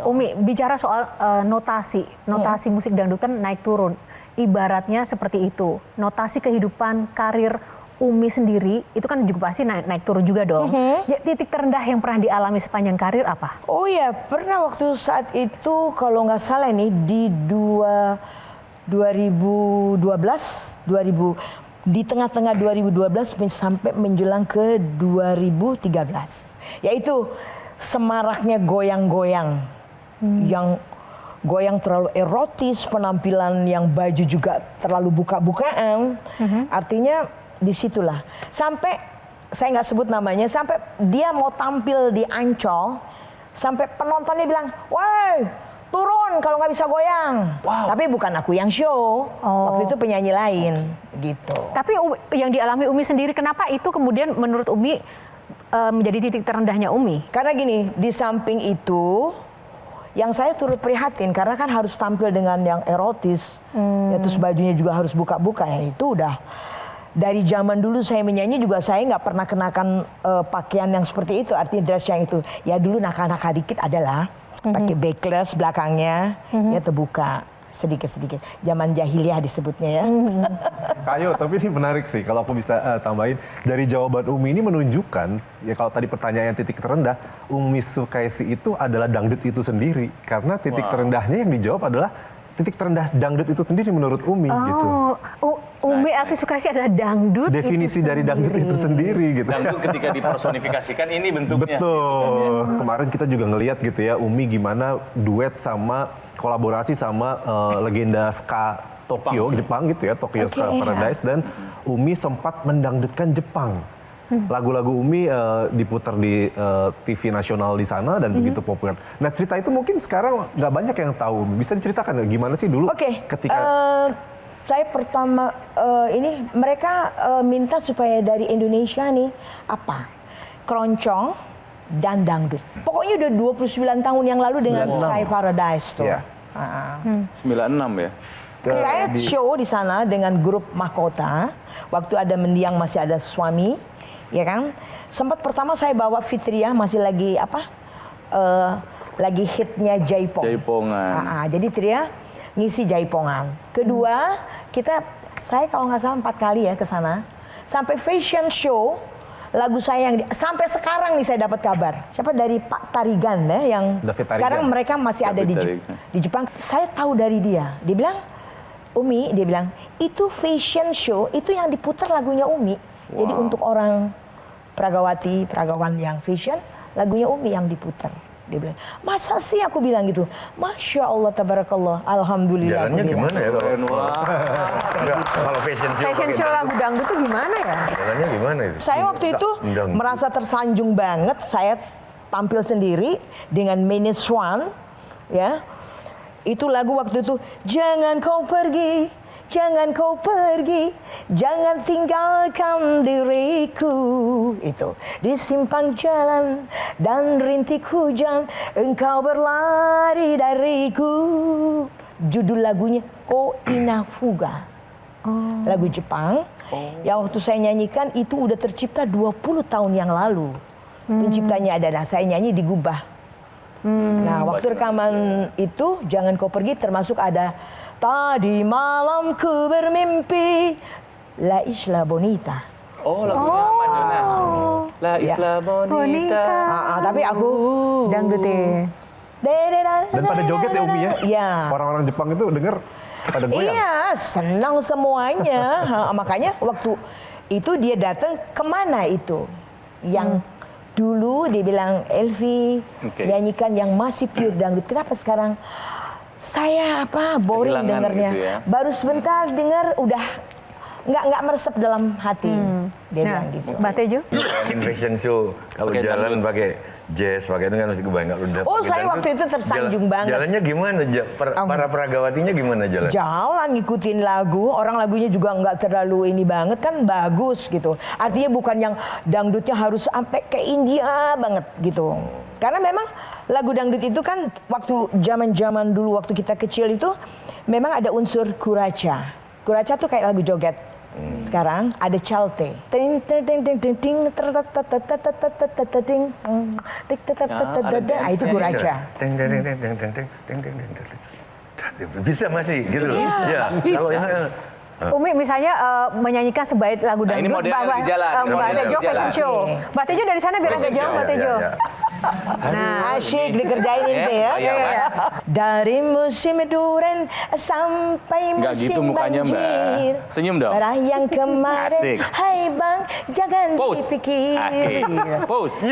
Umi, bicara soal notasi musik dangdut kan naik turun. Ibaratnya seperti itu. Notasi kehidupan, karir Umi sendiri itu kan juga pasti naik turun juga dong. Ya, titik terendah yang pernah dialami sepanjang karir apa? Oh ya, pernah waktu saat itu kalau nggak salah nih di 2012, di tengah-tengah 2012 sampai menjelang ke 2013. Yaitu semaraknya goyang-goyang. Yang goyang terlalu erotis, penampilan yang baju juga terlalu buka-bukaan. Artinya disitulah. Sampai, saya nggak sebut namanya, sampai dia mau tampil di Ancol, sampai penontonnya bilang, "Woi, turun kalau nggak bisa goyang." Wow. Tapi bukan aku yang show, waktu itu penyanyi lain gitu. Tapi yang dialami Umi sendiri, kenapa itu kemudian menurut Umi menjadi titik terendahnya Umi? Karena gini, di samping itu yang saya turut prihatin karena kan harus tampil dengan yang erotis, ya, terus bajunya juga harus buka-buka, ya itu udah dari zaman dulu saya menyanyi juga saya nggak pernah kenakan pakaian yang seperti itu, artinya dress yang itu. Ya dulu nakal-nakal dikit adalah pakai backless belakangnya, ya terbuka sedikit-sedikit. Zaman jahiliyah disebutnya ya. Kayo, tapi ini menarik sih kalau aku bisa tambahin. Dari jawaban Umi ini menunjukkan, ya kalau tadi pertanyaan titik terendah, Umi Sukaisi itu adalah dangdut itu sendiri. Karena titik terendahnya yang dijawab adalah titik terendah dangdut itu sendiri menurut Umi gitu. Umi Elvi Sukaisi adalah dangdut Definisi itu dari dangdut itu sendiri gitu. Dangdut ketika dipersonifikasikan ini bentuknya. Betul. Kemarin kita juga ngelihat gitu ya, Umi gimana duet sama kolaborasi sama legenda ska Tokyo, Jepang gitu ya, Tokyo Ska Paradise, dan Umi sempat mendangdutkan Jepang. Lagu-lagu Umi diputar di TV nasional di sana dan begitu populer. Nah, cerita itu mungkin sekarang nggak banyak yang tahu. Bisa diceritakan gimana sih dulu ketika saya pertama ini mereka minta supaya dari Indonesia nih apa? Keroncong dan dangdut. Pokoknya udah 29 tahun yang lalu dengan Sky Paradise tuh. Iya. 96 ya? Saya show di sana dengan grup Mahkota. Waktu ada mendiang masih ada suami, ya kan? Sempat pertama saya bawa Fitria masih lagi apa? Lagi hitnya Jaipong. Jaipongan. Jadi Tria ngisi Jaipongan. Kedua, saya kalau nggak salah 4 kali ya ke sana. Sampai fashion show, lagu saya yang sampai sekarang nih saya dapat kabar. Siapa dari Pak Tarigan ya, yang sekarang mereka masih ada di Jepang. Saya tahu dari dia. Dia bilang, "Umi," dia bilang, "itu fashion show, itu yang diputar lagunya Umi." Jadi untuk orang peragawan yang fashion, lagunya Umi yang diputar. Dia bilang, "Masa sih?" Aku bilang gitu. "Masya Allah, tabarakallah, alhamdulillah." Jalannya gimana ya kalau kalau fashion show lagu dangdut itu gimana ya? Jalannya gimana itu? Saya waktu itu merasa tersanjung banget. Saya tampil sendiri dengan Mini Swan, ya. Itu lagu waktu itu, "Jangan kau pergi, jangan kau pergi, jangan tinggalkan diriku." Itu di simpang jalan dan rintik hujan, engkau berlari dariku. Judul lagunya Ko Ina Fuga. Lagu Jepang. Yang waktu saya nyanyikan itu udah tercipta 20 tahun yang lalu. Penciptanya adalah saya nyanyi di Gubah. Nah, waktu rekaman itu Jangan Kau Pergi termasuk ada "Tadi malam ku bermimpi La Isla Bonita." Oh, lagunya Madonna. La Isla Bonita. Tapi aku dangdutnya. Dan pada joget ya Umi ya? Iya. Orang-orang Jepang itu denger pada goyang. Iya, senang semuanya. Makanya waktu itu dia datang, "Kemana itu?" Yang dulu dia bilang, "Elvi, nyanyikan yang masih pure dangdut. Kenapa sekarang?" Saya boring dengernya. Gitu ya? Baru sebentar denger udah nggak meresap dalam hati. Dia bilang gitu. Mbak Tejo? Fashion show kalau jalan pakai jazz, pakai itu kan masih kebanyakan udah. Saya waktu itu tersanjung banget. Jalannya gimana? Para peragawatinya gimana jalan? Jalan ngikutin lagu, orang lagunya juga nggak terlalu ini banget kan, bagus gitu. Artinya bukan yang dangdutnya harus sampai ke India banget gitu. Karena memang lagu dangdut itu kan waktu zaman dulu waktu kita kecil itu memang ada unsur kuraca. Kuraca tuh kayak lagu joget. Sekarang ada Calte. Ting ting ting ting ting ting ting ting itu Guraja. Teng teng teng teng teng teng teng teng teng teng. Bisa masih gitu loh. Ya. Kalau yang Umi misalnya menyanyikan sebaik lagu Nah, ini dangdut, modelnya lagi jalan, ini Mbak modelnya Tejo lagi fashion jalan. show. Mbak Tejo dari sana biar agak Fashion jauh, show, Mbak Tejo. Nah, Asyik dikerjain itu ya. Iya. Dari musim duren sampai Nggak musim gitu mukanya, Mbak. banjir. Senyum dong. Merah yang kemarin, Asik. hai bang, jangan Pose. dipikir. Asik. Pose.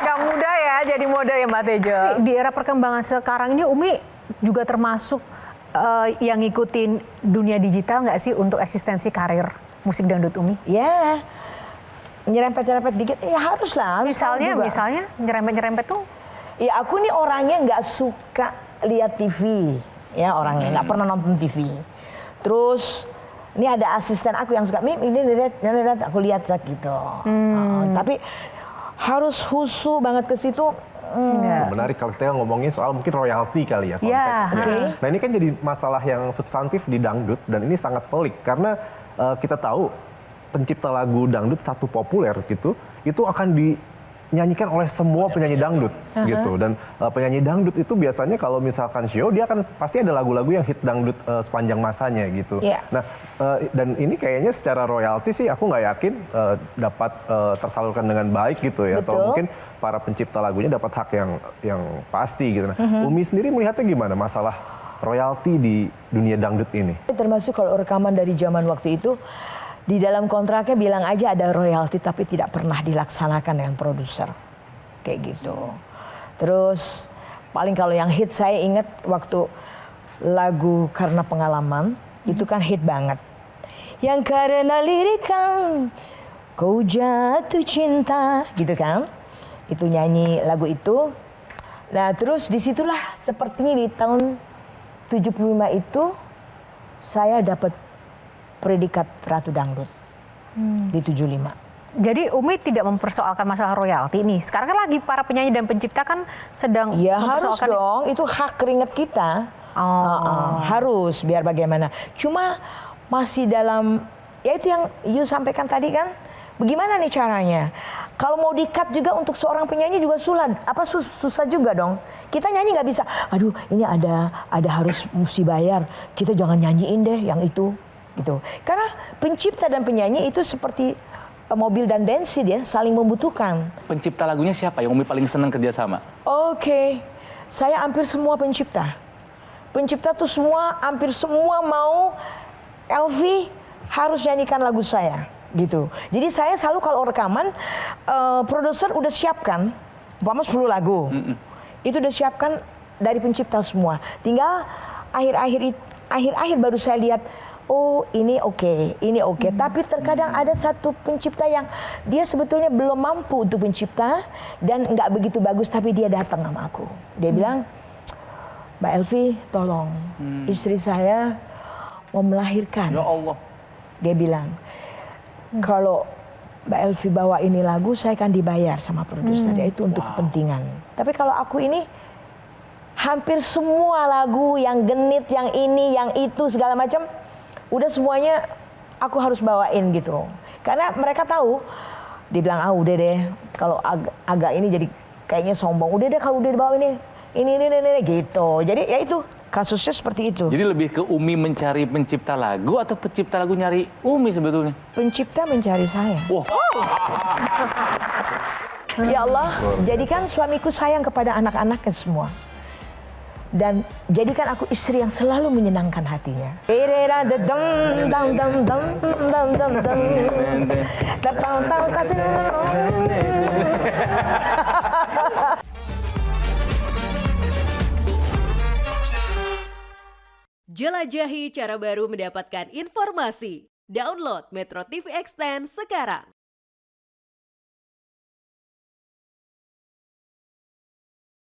nggak mudah ya jadi model ya Mbak Tejo. Di era perkembangan sekarang ini Umi juga termasuk yang ngikutin dunia digital nggak sih untuk eksistensi karir musik dangdut Umi? Ya, nyerempet-nyerempet dikit, ya harus lah. harus tahu juga. Misalnya nyerempet-nyerempet tuh Ya aku nih orangnya nggak suka lihat TV, ya orangnya nggak pernah nonton TV. Terus ini ada asisten aku yang suka, ini lihat, aku lihat gitu. Tapi harus husu banget ke situ. Menarik kalau kita ngomongin soal mungkin royalti kali ya konteksnya. Oke. Nah ini kan jadi masalah yang substantif di dangdut dan ini sangat pelik karena kita tahu pencipta lagu dangdut satu populer gitu itu akan dinyanyikan oleh semua penyanyi dangdut gitu dan penyanyi dangdut itu biasanya kalau misalkan show dia akan pasti ada lagu-lagu yang hit dangdut sepanjang masanya gitu. Iya. Nah dan ini kayaknya secara royalti sih aku nggak yakin dapat tersalurkan dengan baik gitu ya Betul. atau mungkin para pencipta lagunya dapat hak yang pasti gitu. Nah, Umi sendiri melihatnya gimana masalah royalti di dunia dangdut ini? Termasuk kalau rekaman dari zaman waktu itu, di dalam kontraknya bilang aja ada royalti tapi tidak pernah dilaksanakan dengan produser. Kayak gitu. Terus paling kalau yang hit saya ingat waktu lagu Karena Pengalaman, itu kan hit banget. Yang karena lirikan kau jatuh cinta, gitu kan. Itu nyanyi lagu itu. Nah terus disitulah sepertinya di tahun 75 itu saya dapat predikat Ratu Dangdut di 75. jadi Umi tidak mempersoalkan masalah royalti nih. Sekarang kan lagi para penyanyi dan pencipta kan sedang Ya harus mempersoalkan dong, itu hak keringat kita. Harus, biar bagaimana. Cuma masih dalam, ya itu yang you sampaikan tadi kan, bagaimana nih caranya? Kalau mau di-cut juga untuk seorang penyanyi juga susah juga dong. Kita nyanyi nggak bisa, aduh ini ada harus mesti bayar, kita jangan nyanyiin deh yang itu. Gitu. Karena pencipta dan penyanyi itu seperti mobil dan bensin ya, saling membutuhkan. Pencipta lagunya siapa yang Umi paling senang kerjasama? Oke, saya hampir semua pencipta. Pencipta tuh hampir semua mau Elvi harus nyanyikan lagu saya. Gitu. Jadi saya selalu kalau rekaman, produser udah siapkan, umpama 10 lagu. Itu udah siapkan dari pencipta semua. Tinggal akhir-akhir baru saya lihat, oh ini oke. Tapi terkadang ada satu pencipta yang dia sebetulnya belum mampu untuk pencipta dan nggak begitu bagus, tapi dia datang sama aku. Dia bilang, Mbak Elvi tolong, istri saya mau melahirkan. Ya Allah. Dia bilang, kalau Mbak Elvi bawa ini lagu, saya akan dibayar sama produser, yaitu untuk kepentingan. Tapi kalau aku ini, hampir semua lagu yang genit, yang ini, yang itu, segala macam, udah semuanya aku harus bawain gitu. Karena mereka tahu, dia bilang, udah deh, kalau agak ini jadi kayaknya sombong. Udah deh kalau udah dibawa ini gitu. Jadi ya itu. Kasusnya seperti itu. Jadi lebih ke Umi mencari pencipta lagu atau pencipta lagu nyari Umi sebetulnya? Pencipta mencari saya. Wah. Ya Allah, jadikan suamiku sayang kepada anak-anaknya semua. Dan jadikan aku istri yang selalu menyenangkan hatinya. Jelajahi cara baru mendapatkan informasi. Download Metro TV Extend sekarang.